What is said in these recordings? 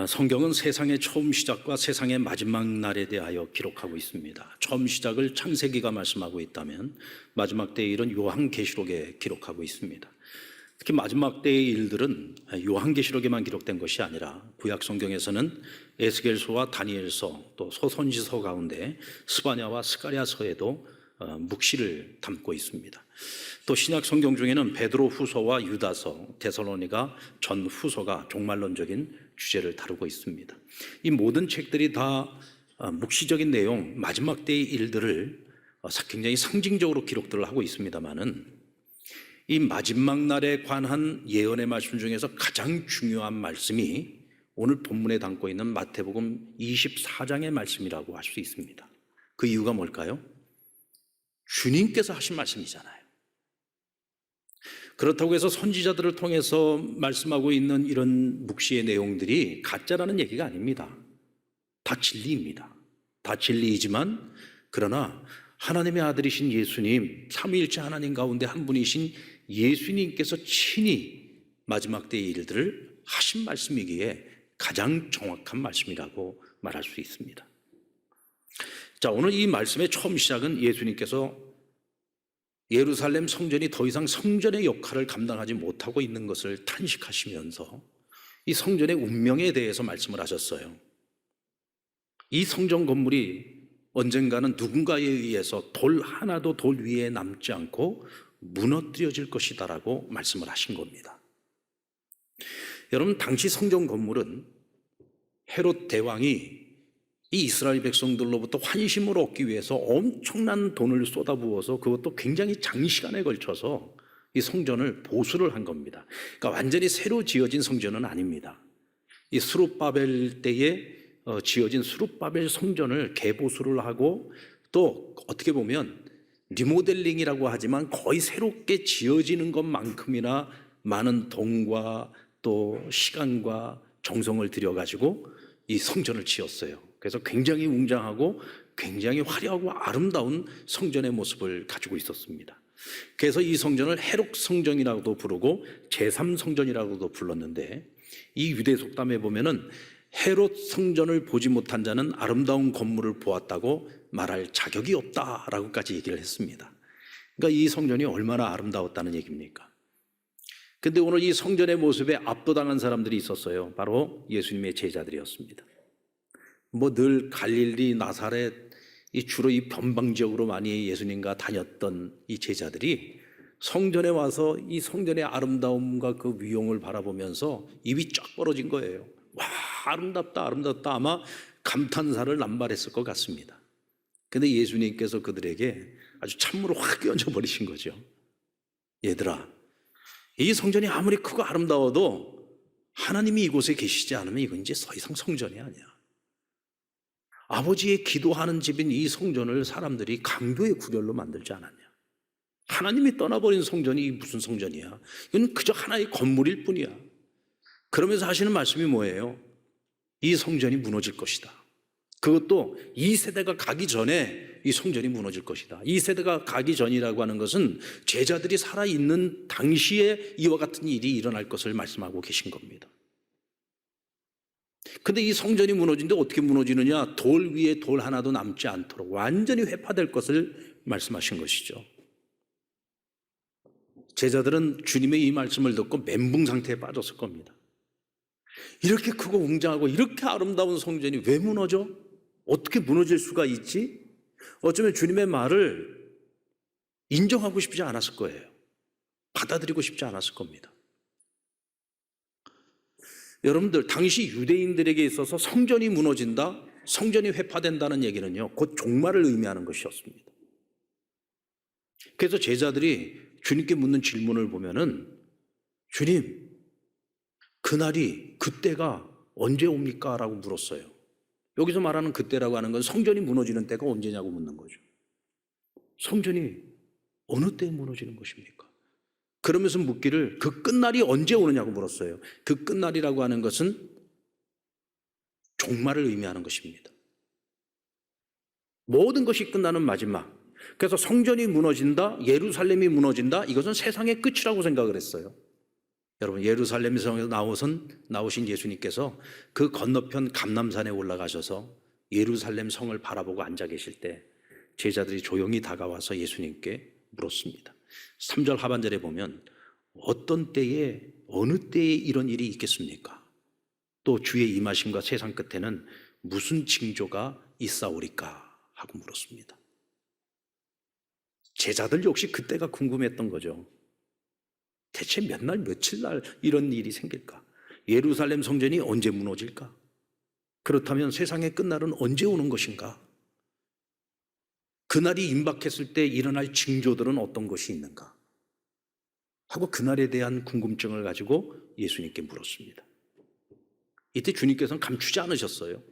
성경은 세상의 처음 시작과 세상의 마지막 날에 대하여 기록하고 있습니다. 처음 시작을 창세기가 말씀하고 있다면 마지막 때의 일은 요한계시록에 기록하고 있습니다. 특히 마지막 때의 일들은 요한계시록에만 기록된 것이 아니라 구약 성경에서는 에스겔서와 다니엘서 또 소선지서 가운데 스바냐와 스가랴서에도 묵시를 담고 있습니다. 또 신약 성경 중에는 베드로 후서와 유다서, 데살로니가 전 후서가 종말론적인 주제를 다루고 있습니다. 이 모든 책들이 다 묵시적인 내용, 마지막 때의 일들을 굉장히 상징적으로 기록들을 하고 있습니다만은 이 마지막 날에 관한 예언의 말씀 중에서 가장 중요한 말씀이 오늘 본문에 담고 있는 마태복음 24장의 말씀이라고 할 수 있습니다. 그 이유가 뭘까요? 주님께서 하신 말씀이잖아요. 그렇다고 해서 선지자들을 통해서 말씀하고 있는 이런 묵시의 내용들이 가짜라는 얘기가 아닙니다. 다 진리입니다. 다 진리이지만 그러나 하나님의 아들이신 예수님, 삼위일체 하나님 가운데 한 분이신 예수님께서 친히 마지막 때의 일들을 하신 말씀이기에 가장 정확한 말씀이라고 말할 수 있습니다. 자, 오늘 이 말씀의 처음 시작은 예수님께서 예루살렘 성전이 더 이상 성전의 역할을 감당하지 못하고 있는 것을 탄식하시면서 이 성전의 운명에 대해서 말씀을 하셨어요. 이 성전 건물이 언젠가는 누군가에 의해서 돌 하나도 돌 위에 남지 않고 무너뜨려질 것이다라고 말씀을 하신 겁니다. 여러분, 당시 성전 건물은 헤롯 대왕이 이 이스라엘 백성들로부터 환심을 얻기 위해서 엄청난 돈을 쏟아부어서 그것도 굉장히 장시간에 걸쳐서 이 성전을 보수를 한 겁니다. 그러니까 완전히 새로 지어진 성전은 아닙니다. 이 스룹바벨 때에 지어진 스룹바벨 성전을 개보수를 하고 또 어떻게 보면 리모델링이라고 하지만 거의 새롭게 지어지는 것만큼이나 많은 돈과 또 시간과 정성을 들여가지고 이 성전을 지었어요. 그래서 굉장히 웅장하고 굉장히 화려하고 아름다운 성전의 모습을 가지고 있었습니다. 그래서 이 성전을 헤롯 성전이라고도 부르고 제3성전이라고도 불렀는데 이 유대 속담에 보면은 헤롯 성전을 보지 못한 자는 아름다운 건물을 보았다고 말할 자격이 없다라고까지 얘기를 했습니다. 그러니까 이 성전이 얼마나 아름다웠다는 얘기입니까? 근데 오늘 이 성전의 모습에 압도당한 사람들이 있었어요. 바로 예수님의 제자들이었습니다. 늘 갈릴리, 나사렛, 주로 이 변방 지역으로 많이 예수님과 다녔던 이 제자들이 성전에 와서 이 성전의 아름다움과 그 위용을 바라보면서 입이 쫙 벌어진 거예요. 와, 아름답다, 아름답다. 아마 감탄사를 남발했을 것 같습니다. 근데 예수님께서 그들에게 아주 찬물을 확 끼얹어버리신 거죠. 얘들아, 이 성전이 아무리 크고 아름다워도 하나님이 이곳에 계시지 않으면 이건 이제 더 이상 성전이 아니야. 아버지의 기도하는 집인 이 성전을 사람들이 강도의 구별로 만들지 않았냐. 하나님이 떠나버린 성전이 무슨 성전이야. 이건 그저 하나의 건물일 뿐이야. 그러면서 하시는 말씀이 뭐예요? 이 성전이 무너질 것이다. 그것도 이 세대가 가기 전에 이 성전이 무너질 것이다. 이 세대가 가기 전이라고 하는 것은 제자들이 살아있는 당시에 이와 같은 일이 일어날 것을 말씀하고 계신 겁니다. 근데 이 성전이 무너진데 어떻게 무너지느냐? 돌 위에 돌 하나도 남지 않도록 완전히 회파될 것을 말씀하신 것이죠. 제자들은 주님의 이 말씀을 듣고 멘붕 상태에 빠졌을 겁니다. 이렇게 크고 웅장하고 이렇게 아름다운 성전이 왜 무너져? 어떻게 무너질 수가 있지? 어쩌면 주님의 말을 인정하고 싶지 않았을 거예요. 받아들이고 싶지 않았을 겁니다. 여러분들, 당시 유대인들에게 있어서 성전이 무너진다, 성전이 회파된다는 얘기는요, 곧 종말을 의미하는 것이었습니다. 그래서 제자들이 주님께 묻는 질문을 보면은, 주님, 그날이, 그때가 언제 옵니까? 라고 물었어요. 여기서 말하는 그때라고 하는 건 성전이 무너지는 때가 언제냐고 묻는 거죠. 성전이 어느 때에 무너지는 것입니까? 그러면서 묻기를 그 끝날이 언제 오느냐고 물었어요. 그 끝날이라고 하는 것은 종말을 의미하는 것입니다. 모든 것이 끝나는 마지막. 그래서 성전이 무너진다, 예루살렘이 무너진다, 이것은 세상의 끝이라고 생각을 했어요. 여러분, 예루살렘에서 나오신 예수님께서 그 건너편 감람산에 올라가셔서 예루살렘 성을 바라보고 앉아 계실 때 제자들이 조용히 다가와서 예수님께 물었습니다. 3절 하반절에 보면 어떤 때에 어느 때에 이런 일이 있겠습니까? 또 주의 임하심과 세상 끝에는 무슨 징조가 있사오리까? 하고 물었습니다. 제자들 역시 그때가 궁금했던 거죠. 대체 몇 날 며칠 날 이런 일이 생길까? 예루살렘 성전이 언제 무너질까? 그렇다면 세상의 끝날은 언제 오는 것인가? 그날이 임박했을 때 일어날 징조들은 어떤 것이 있는가? 하고 그날에 대한 궁금증을 가지고 예수님께 물었습니다. 이때 주님께서는 감추지 않으셨어요.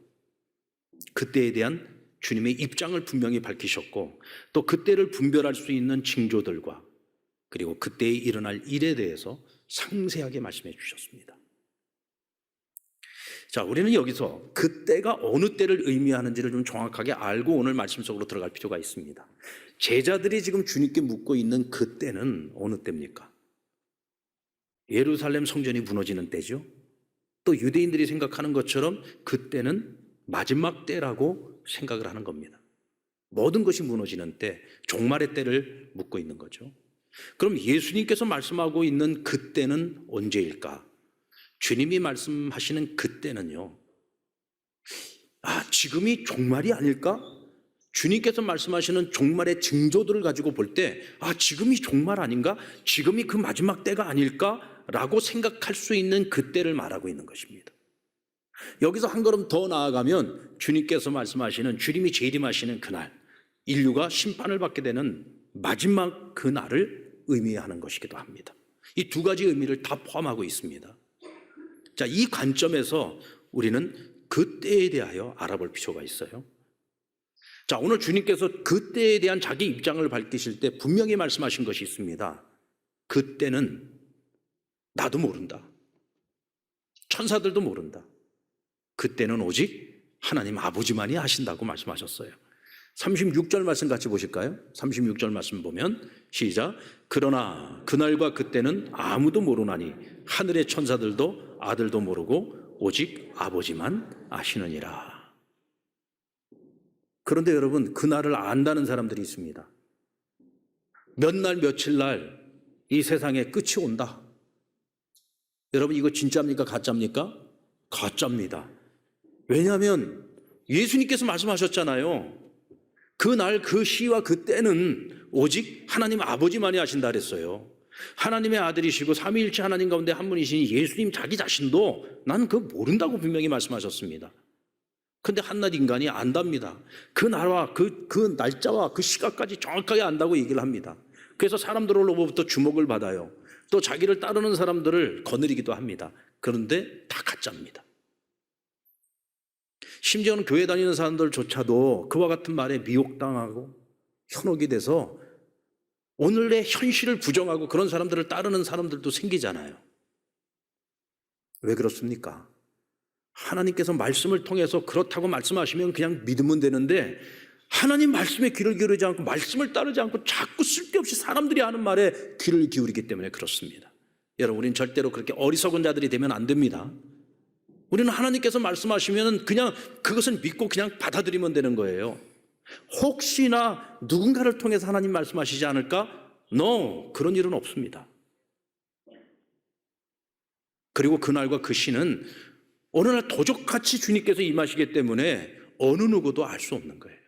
그때에 대한 주님의 입장을 분명히 밝히셨고 또 그때를 분별할 수 있는 징조들과 그리고 그때에 일어날 일에 대해서 상세하게 말씀해 주셨습니다. 자, 우리는 여기서 그때가 어느 때를 의미하는지를 좀 정확하게 알고 오늘 말씀 속으로 들어갈 필요가 있습니다. 제자들이 지금 주님께 묻고 있는 그때는 어느 때입니까? 예루살렘 성전이 무너지는 때죠. 또 유대인들이 생각하는 것처럼 그때는 마지막 때라고 생각을 하는 겁니다. 모든 것이 무너지는 때, 종말의 때를 묻고 있는 거죠. 그럼 예수님께서 말씀하고 있는 그때는 언제일까? 주님이 말씀하시는 그때는요, 지금이 종말이 아닐까? 주님께서 말씀하시는 종말의 징조들을 가지고 볼 때, 지금이 종말 아닌가? 지금이 그 마지막 때가 아닐까? 라고 생각할 수 있는 그때를 말하고 있는 것입니다. 여기서 한 걸음 더 나아가면 주님께서 말씀하시는, 주님이 재림하시는 그날, 인류가 심판을 받게 되는 마지막 그날을 의미하는 것이기도 합니다. 이 두 가지 의미를 다 포함하고 있습니다. 자, 이 관점에서 우리는 그때에 대하여 알아볼 필요가 있어요. 자, 오늘 주님께서 그때에 대한 자기 입장을 밝히실 때 분명히 말씀하신 것이 있습니다. 그때는 나도 모른다. 천사들도 모른다. 그때는 오직 하나님 아버지만이 아신다고 말씀하셨어요. 36절 말씀 같이 보실까요? 36절 말씀 보면 시작. 그러나 그날과 그때는 아무도 모르나니 하늘의 천사들도 아들도 모르고 오직 아버지만 아시느니라. 그런데 여러분, 그날을 안다는 사람들이 있습니다. 몇 날 며칠 날 이 세상에 끝이 온다. 여러분, 이거 진짜입니까? 가짜입니까? 가짜입니다. 왜냐하면 예수님께서 말씀하셨잖아요. 그날 그 시와 그 때는 오직 하나님 아버지만이 아신다 그랬어요. 하나님의 아들이시고 삼위일체 하나님 가운데 한 분이신 예수님 자기 자신도 나는 그거 모른다고 분명히 말씀하셨습니다. 근데 한낱 인간이 안답니다. 그 날과 그 날짜와 그 시각까지 정확하게 안다고 얘기를 합니다. 그래서 사람들로부터 주목을 받아요. 또 자기를 따르는 사람들을 거느리기도 합니다. 그런데 다 가짜입니다. 심지어는 교회 다니는 사람들조차도 그와 같은 말에 미혹당하고 현혹이 돼서 오늘의 현실을 부정하고 그런 사람들을 따르는 사람들도 생기잖아요. 왜 그렇습니까? 하나님께서 말씀을 통해서 그렇다고 말씀하시면 그냥 믿으면 되는데 하나님 말씀에 귀를 기울이지 않고 말씀을 따르지 않고 자꾸 쓸데없이 사람들이 하는 말에 귀를 기울이기 때문에 그렇습니다. 여러분, 우리는 절대로 그렇게 어리석은 자들이 되면 안 됩니다. 우리는 하나님께서 말씀하시면 그냥 그것은 믿고 그냥 받아들이면 되는 거예요. 혹시나 누군가를 통해서 하나님 말씀하시지 않을까? No, 그런 일은 없습니다. 그리고 그날과 그 시는 어느 날 도적같이 주님께서 임하시기 때문에 어느 누구도 알 수 없는 거예요.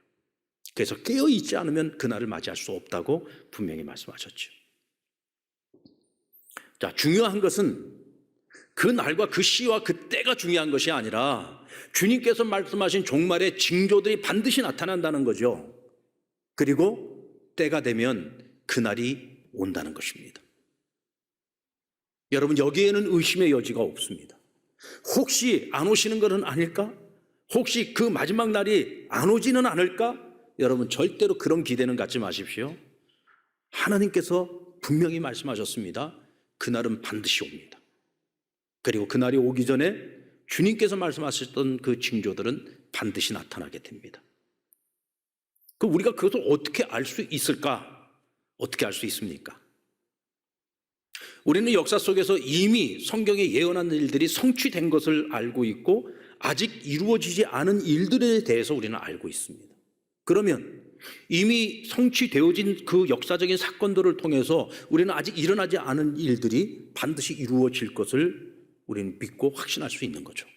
그래서 깨어있지 않으면 그날을 맞이할 수 없다고 분명히 말씀하셨죠. 자, 중요한 것은 그 날과 그 시와 그 때가 중요한 것이 아니라 주님께서 말씀하신 종말의 징조들이 반드시 나타난다는 거죠. 그리고 때가 되면 그날이 온다는 것입니다. 여러분, 여기에는 의심의 여지가 없습니다. 혹시 안 오시는 것은 아닐까? 혹시 그 마지막 날이 안 오지는 않을까? 여러분, 절대로 그런 기대는 갖지 마십시오. 하나님께서 분명히 말씀하셨습니다. 그날은 반드시 옵니다. 그리고 그날이 오기 전에 주님께서 말씀하셨던 그 징조들은 반드시 나타나게 됩니다. 그럼 우리가 그것을 어떻게 알 수 있을까? 어떻게 알 수 있습니까? 우리는 역사 속에서 이미 성경에 예언한 일들이 성취된 것을 알고 있고 아직 이루어지지 않은 일들에 대해서 우리는 알고 있습니다. 그러면 이미 성취되어진 그 역사적인 사건들을 통해서 우리는 아직 일어나지 않은 일들이 반드시 이루어질 것을 우리는 믿고 확신할 수 있는 거죠.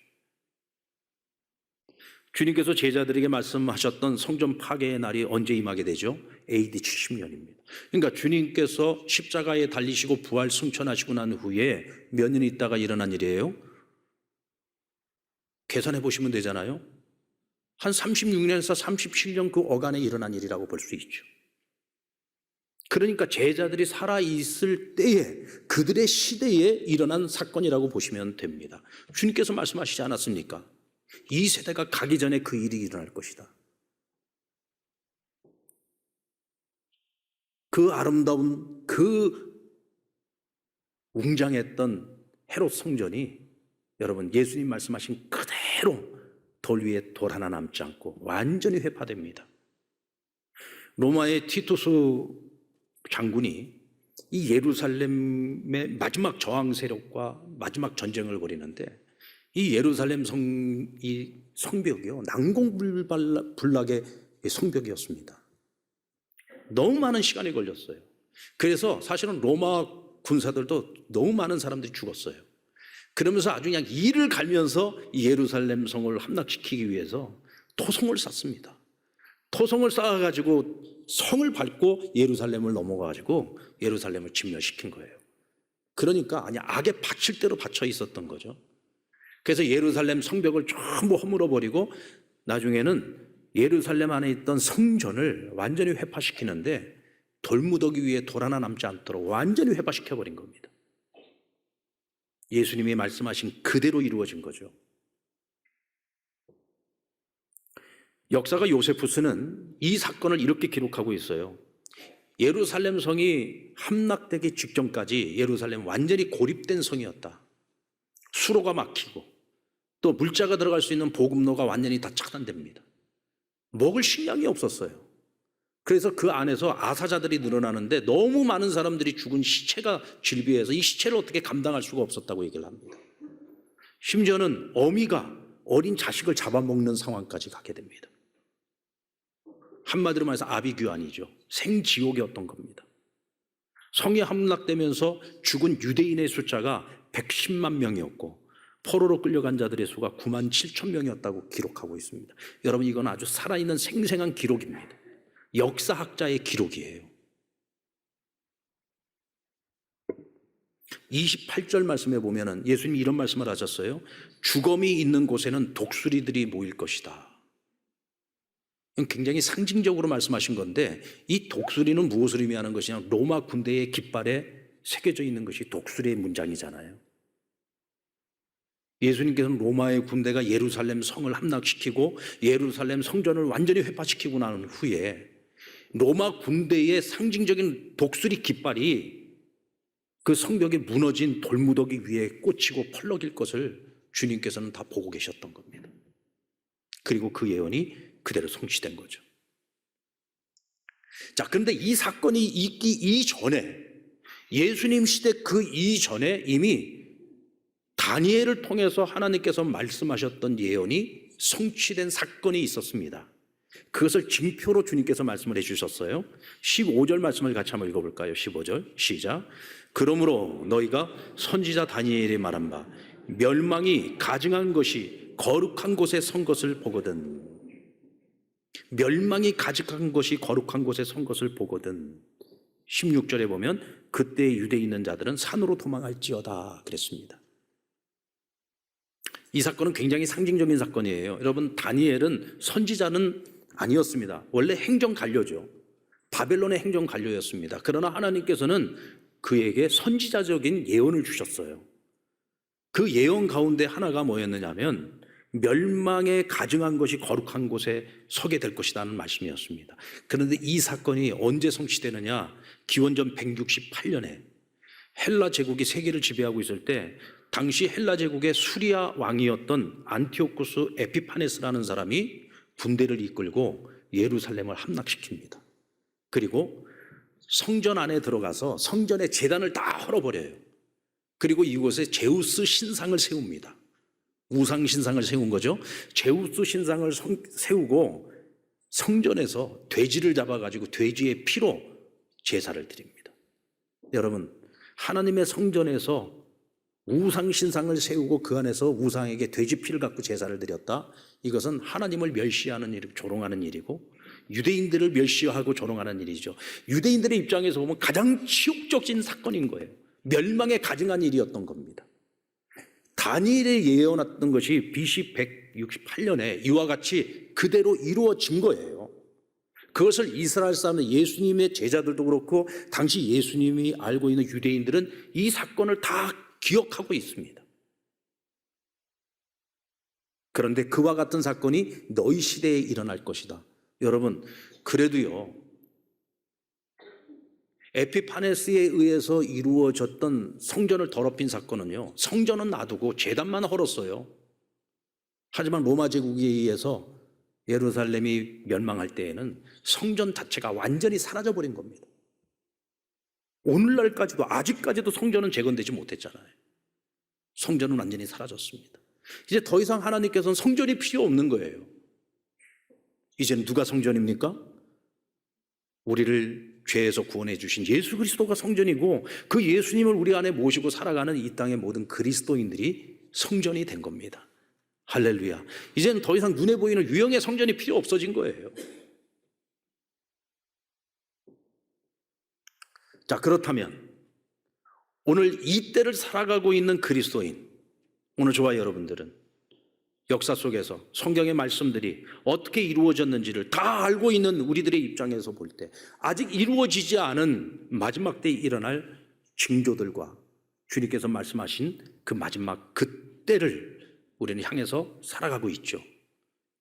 주님께서 제자들에게 말씀하셨던 성전 파괴의 날이 언제 임하게 되죠? AD 70년입니다. 그러니까 주님께서 십자가에 달리시고 부활 승천하시고 난 후에 몇 년 있다가 일어난 일이에요? 계산해 보시면 되잖아요. 한 36년에서 37년 그 어간에 일어난 일이라고 볼 수 있죠. 그러니까 제자들이 살아있을 때에 그들의 시대에 일어난 사건이라고 보시면 됩니다. 주님께서 말씀하시지 않았습니까? 이 세대가 가기 전에 그 일이 일어날 것이다. 그 아름다운 그 웅장했던 헤롯 성전이 여러분 예수님 말씀하신 그대로 돌 위에 돌 하나 남지 않고 완전히 회파됩니다. 로마의 티투스 장군이 이 예루살렘의 마지막 저항 세력과 마지막 전쟁을 벌이는데 이 예루살렘 이 성벽이요 난공불락의 성벽이었습니다. 너무 많은 시간이 걸렸어요. 그래서 사실은 로마 군사들도 너무 많은 사람들이 죽었어요. 그러면서 아주 그냥 이를 갈면서 이 예루살렘 성을 함락시키기 위해서 토성을 쌓습니다. 토성을 쌓아가지고 성을 밟고 예루살렘을 넘어가가지고 예루살렘을 침략시킨 거예요. 그러니까 아니 악에 받칠 대로 받쳐 있었던 거죠. 그래서 예루살렘 성벽을 전부 허물어버리고 나중에는 예루살렘 안에 있던 성전을 완전히 회파시키는데 돌무더기 위에 돌 하나 남지 않도록 완전히 회파시켜버린 겁니다. 예수님이 말씀하신 그대로 이루어진 거죠. 역사가 요세푸스는 이 사건을 이렇게 기록하고 있어요. 예루살렘 성이 함락되기 직전까지 예루살렘 완전히 고립된 성이었다. 수로가 막히고 또 물자가 들어갈 수 있는 보급로가 완전히 다 차단됩니다. 먹을 식량이 없었어요. 그래서 그 안에서 아사자들이 늘어나는데 너무 많은 사람들이 죽은 시체가 질비해서 이 시체를 어떻게 감당할 수가 없었다고 얘기를 합니다. 심지어는 어미가 어린 자식을 잡아먹는 상황까지 가게 됩니다. 한마디로 말해서 아비규환이죠. 생지옥이었던 겁니다. 성이 함락되면서 죽은 유대인의 숫자가 110만 명이었고 포로로 끌려간 자들의 수가 9만 7천 명이었다고 기록하고 있습니다. 여러분 이건 아주 살아있는 생생한 기록입니다. 역사학자의 기록이에요. 28절 말씀에 보면은 예수님이 이런 말씀을 하셨어요. 주검이 있는 곳에는 독수리들이 모일 것이다. 굉장히 상징적으로 말씀하신 건데 이 독수리는 무엇을 의미하는 것이냐? 로마 군대의 깃발에 새겨져 있는 것이 독수리의 문장이잖아요. 예수님께서는 로마의 군대가 예루살렘 성을 함락시키고 예루살렘 성전을 완전히 회파시키고 난 후에 로마 군대의 상징적인 독수리 깃발이 그 성벽에 무너진 돌무더기 위에 꽂히고 펄럭일 것을 주님께서는 다 보고 계셨던 겁니다. 그리고 그 예언이 그대로 성취된 거죠. 자, 그런데 이 사건이 있기 이전에 예수님 시대 그 이전에 이미 다니엘을 통해서 하나님께서 말씀하셨던 예언이 성취된 사건이 있었습니다. 그것을 징표로 주님께서 말씀을 해주셨어요. 15절 말씀을 같이 한번 읽어볼까요? 15절 시작. 그러므로 너희가 선지자 다니엘이 말한 바 멸망이 가증한 것이 거룩한 곳에 선 것을 보거든. 멸망이 가증한 것이 거룩한 곳에 선 것을 보거든. 16절에 보면 그때 유대에 있는 자들은 산으로 도망할지어다 그랬습니다. 이 사건은 굉장히 상징적인 사건이에요. 여러분 다니엘은 선지자는 아니었습니다. 원래 행정 관료죠. 바벨론의 행정 관료였습니다. 그러나 하나님께서는 그에게 선지자적인 예언을 주셨어요. 그 예언 가운데 하나가 뭐였느냐면 멸망에 가증한 것이 거룩한 곳에 서게 될 것이라는 말씀이었습니다. 그런데 이 사건이 언제 성취되느냐? 기원전 168년에 헬라 제국이 세계를 지배하고 있을 때 당시 헬라 제국의 수리아 왕이었던 안티오쿠스 에피파네스라는 사람이 군대를 이끌고 예루살렘을 함락시킵니다. 그리고 성전 안에 들어가서 성전의 제단을 다 헐어버려요. 그리고 이곳에 제우스 신상을 세웁니다. 우상 신상을 세운 거죠. 제우스 신상을 세우고 성전에서 돼지를 잡아가지고 돼지의 피로 제사를 드립니다. 여러분, 하나님의 성전에서 우상 신상을 세우고 그 안에서 우상에게 돼지 피를 갖고 제사를 드렸다. 이것은 하나님을 멸시하는 일, 조롱하는 일이고 유대인들을 멸시하고 조롱하는 일이죠. 유대인들의 입장에서 보면 가장 치욕적인 사건인 거예요. 멸망에 가증한 일이었던 겁니다. 다니엘이 예언했던 것이 BC 168년에 이와 같이 그대로 이루어진 거예요. 그것을 이스라엘 사람들, 예수님의 제자들도 그렇고 당시 예수님이 알고 있는 유대인들은 이 사건을 다 기억하고 있습니다. 그런데 그와 같은 사건이 너희 시대에 일어날 것이다. 여러분, 그래도요, 에피파네스에 의해서 이루어졌던 성전을 더럽힌 사건은요, 성전은 놔두고 제단만 헐었어요. 하지만 로마 제국에 의해서 예루살렘이 멸망할 때에는 성전 자체가 완전히 사라져버린 겁니다. 오늘날까지도, 아직까지도 성전은 재건되지 못했잖아요. 성전은 완전히 사라졌습니다. 이제 더 이상 하나님께서는 성전이 필요 없는 거예요. 이제는 누가 성전입니까? 우리를 죄에서 구원해 주신 예수 그리스도가 성전이고 그 예수님을 우리 안에 모시고 살아가는 이 땅의 모든 그리스도인들이 성전이 된 겁니다. 할렐루야. 이제는 더 이상 눈에 보이는 유형의 성전이 필요 없어진 거예요. 자, 그렇다면 오늘 이 때를 살아가고 있는 그리스도인, 오늘 저와 여러분들은 역사 속에서 성경의 말씀들이 어떻게 이루어졌는지를 다 알고 있는 우리들의 입장에서 볼 때 아직 이루어지지 않은 마지막 때에 일어날 징조들과 주님께서 말씀하신 그 마지막 그때를 우리는 향해서 살아가고 있죠.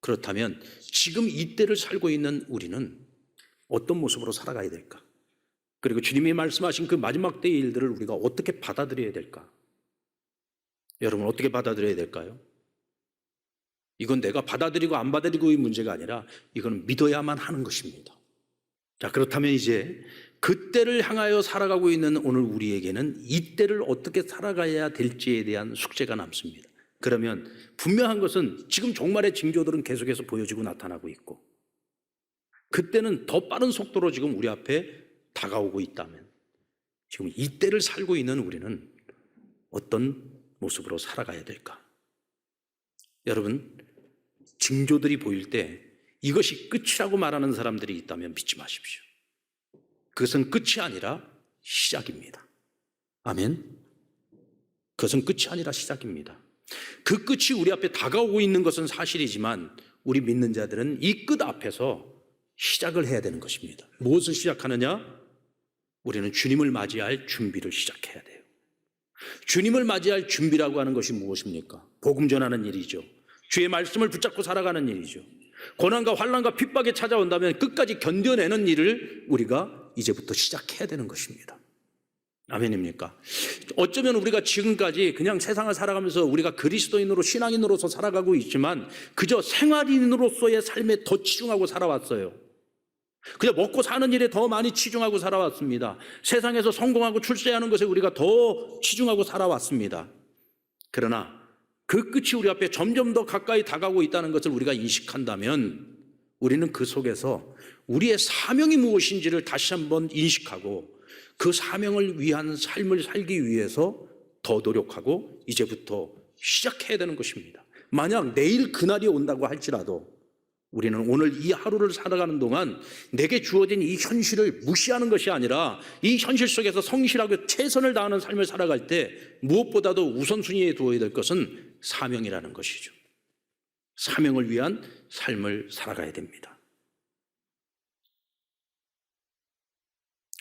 그렇다면 지금 이 때를 살고 있는 우리는 어떤 모습으로 살아가야 될까? 그리고 주님이 말씀하신 그 마지막 때의 일들을 우리가 어떻게 받아들여야 될까? 여러분, 어떻게 받아들여야 될까요? 이건 내가 받아들이고 안 받아들이고의 문제가 아니라 이건 믿어야만 하는 것입니다. 자, 그렇다면 이제 그때를 향하여 살아가고 있는 오늘 우리에게는 이 때를 어떻게 살아가야 될지에 대한 숙제가 남습니다. 그러면 분명한 것은 지금 종말의 징조들은 계속해서 보여지고 나타나고 있고 그때는 더 빠른 속도로 지금 우리 앞에 다가오고 있다면 지금 이 때를 살고 있는 우리는 어떤 모습으로 살아가야 될까? 여러분, 징조들이 보일 때 이것이 끝이라고 말하는 사람들이 있다면 믿지 마십시오. 그것은 끝이 아니라 시작입니다. 아멘. 그것은 끝이 아니라 시작입니다. 그 끝이 우리 앞에 다가오고 있는 것은 사실이지만 우리 믿는 자들은 이 끝 앞에서 시작을 해야 되는 것입니다. 무엇을 시작하느냐? 우리는 주님을 맞이할 준비를 시작해야 돼요. 주님을 맞이할 준비라고 하는 것이 무엇입니까? 복음 전하는 일이죠. 주의 말씀을 붙잡고 살아가는 일이죠. 고난과 환난과 핍박이 찾아온다면 끝까지 견뎌내는 일을 우리가 이제부터 시작해야 되는 것입니다. 아멘입니까? 어쩌면 우리가 지금까지 그냥 세상을 살아가면서 우리가 그리스도인으로 신앙인으로서 살아가고 있지만 그저 생활인으로서의 삶에 더 치중하고 살아왔어요. 그냥 먹고 사는 일에 더 많이 치중하고 살아왔습니다. 세상에서 성공하고 출세하는 것에 우리가 더 치중하고 살아왔습니다. 그러나 그 끝이 우리 앞에 점점 더 가까이 다가오고 있다는 것을 우리가 인식한다면 우리는 그 속에서 우리의 사명이 무엇인지를 다시 한번 인식하고 그 사명을 위한 삶을 살기 위해서 더 노력하고 이제부터 시작해야 되는 것입니다. 만약 내일 그날이 온다고 할지라도 우리는 오늘 이 하루를 살아가는 동안 내게 주어진 이 현실을 무시하는 것이 아니라 이 현실 속에서 성실하고 최선을 다하는 삶을 살아갈 때 무엇보다도 우선순위에 두어야 될 것은 사명이라는 것이죠. 사명을 위한 삶을 살아가야 됩니다.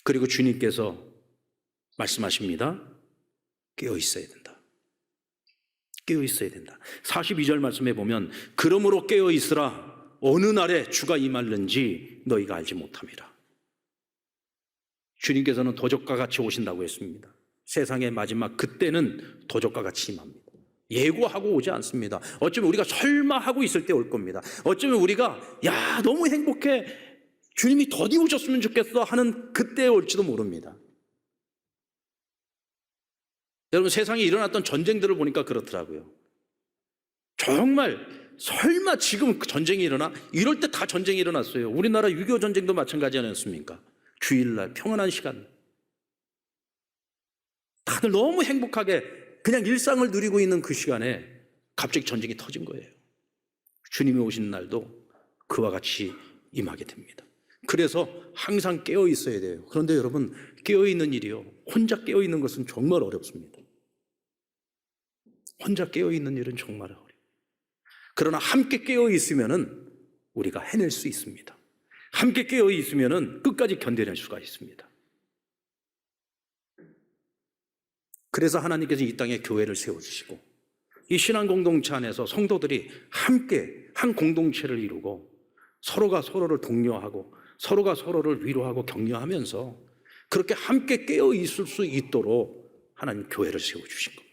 그리고 주님께서 말씀하십니다. 깨어 있어야 된다. 깨어 있어야 된다. 42절 말씀에 보면 그러므로 깨어 있으라. 어느 날에 주가 임할는지 너희가 알지 못함이라. 주님께서는 도적과 같이 오신다고 했습니다. 세상의 마지막 그때는 도적과 같이 임합니다. 예고하고 오지 않습니다. 어쩌면 우리가 설마 하고 있을 때 올 겁니다. 어쩌면 우리가 야 너무 행복해 주님이 더디 오셨으면 좋겠어 하는 그때에 올지도 모릅니다. 여러분, 세상에 일어났던 전쟁들을 보니까 그렇더라고요. 정말 설마 지금 전쟁이 일어나? 이럴 때 다 전쟁이 일어났어요. 우리나라 6.25 전쟁도 마찬가지 아니었습니까? 주일날 평안한 시간, 다들 너무 행복하게 그냥 일상을 누리고 있는 그 시간에 갑자기 전쟁이 터진 거예요. 주님이 오신 날도 그와 같이 임하게 됩니다. 그래서 항상 깨어 있어야 돼요. 그런데 여러분, 깨어 있는 일이요, 혼자 깨어 있는 것은 정말 어렵습니다. 혼자 깨어 있는 일은 정말 어려워요. 그러나 함께 깨어 있으면은 우리가 해낼 수 있습니다. 함께 깨어 있으면은 끝까지 견뎌낼 수가 있습니다. 그래서 하나님께서 이 땅에 교회를 세워주시고 이 신앙 공동체 안에서 성도들이 함께 한 공동체를 이루고 서로가 서로를 독려하고 서로가 서로를 위로하고 격려하면서 그렇게 함께 깨어 있을 수 있도록 하나님 교회를 세워주신 겁니다.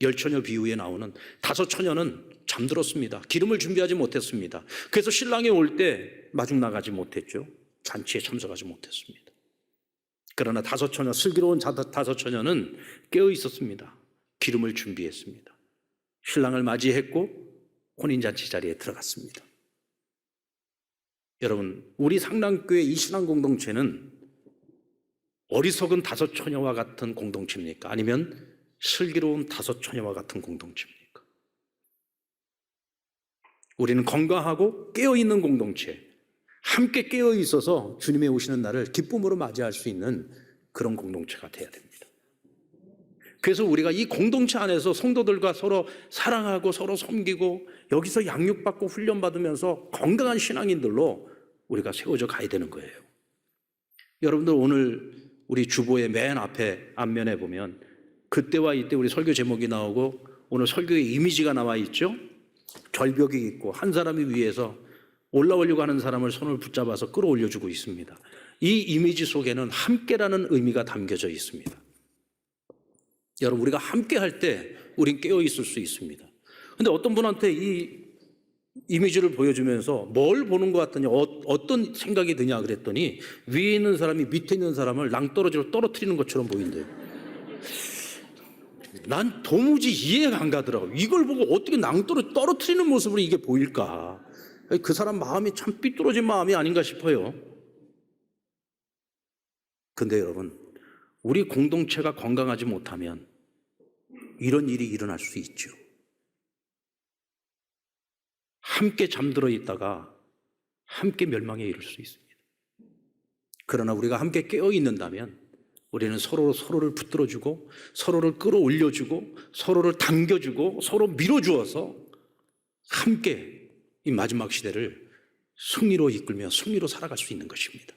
열 처녀 비유에 나오는 다섯 처녀는 잠들었습니다. 기름을 준비하지 못했습니다. 그래서 신랑이 올 때 마중 나가지 못했죠. 잔치에 참석하지 못했습니다. 그러나 다섯 처녀, 슬기로운 다섯 처녀는 깨어 있었습니다. 기름을 준비했습니다. 신랑을 맞이했고 혼인잔치 자리에 들어갔습니다. 여러분, 우리 상랑교회 이 신앙 공동체는 어리석은 다섯 처녀와 같은 공동체입니까? 아니면 슬기로운 다섯 처녀와 같은 공동체입니까? 우리는 건강하고 깨어있는 공동체, 함께 깨어 있어서 주님의 오시는 날을 기쁨으로 맞이할 수 있는 그런 공동체가 되어야 됩니다. 그래서 우리가 이 공동체 안에서 성도들과 서로 사랑하고 서로 섬기고 여기서 양육받고 훈련받으면서 건강한 신앙인들로 우리가 세워져 가야 되는 거예요. 여러분들, 오늘 우리 주보의 맨 앞에 앞면에 보면 그때와 이때 우리 설교 제목이 나오고 오늘 설교의 이미지가 나와 있죠. 절벽이 있고 한 사람이 위에서 올라오려고 하는 사람을 손을 붙잡아서 끌어올려주고 있습니다. 이 이미지 속에는 함께라는 의미가 담겨져 있습니다. 여러분, 우리가 함께 할 때 우린 깨어 있을 수 있습니다. 그런데 어떤 분한테 이 이미지를 보여주면서 뭘 보는 것 같더니 어떤 생각이 드냐 그랬더니 위에 있는 사람이 밑에 있는 사람을 낭떠러지로 떨어뜨리는 것처럼 보인대요. 난 도무지 이해가 안 가더라고요. 이걸 보고 어떻게 낭떠러지 떨어뜨리는 모습으로 이게 보일까? 그 사람 마음이 참 삐뚤어진 마음이 아닌가 싶어요. 근데 여러분, 우리 공동체가 건강하지 못하면 이런 일이 일어날 수 있죠. 함께 잠들어 있다가 함께 멸망에 이를 수 있습니다. 그러나 우리가 함께 깨어 있는다면 우리는 서로를 붙들어주고 서로를 끌어올려주고 서로를 당겨주고 서로 밀어주어서 함께 이 마지막 시대를 승리로 이끌며 승리로 살아갈 수 있는 것입니다.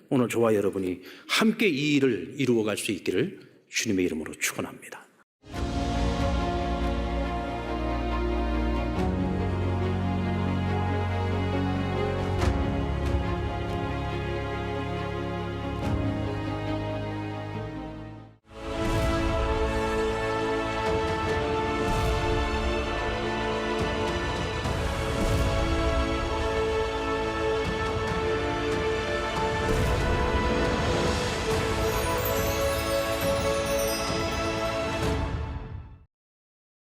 오늘 저와 여러분이 함께 이 일을 이루어갈 수 있기를 주님의 이름으로 축원합니다.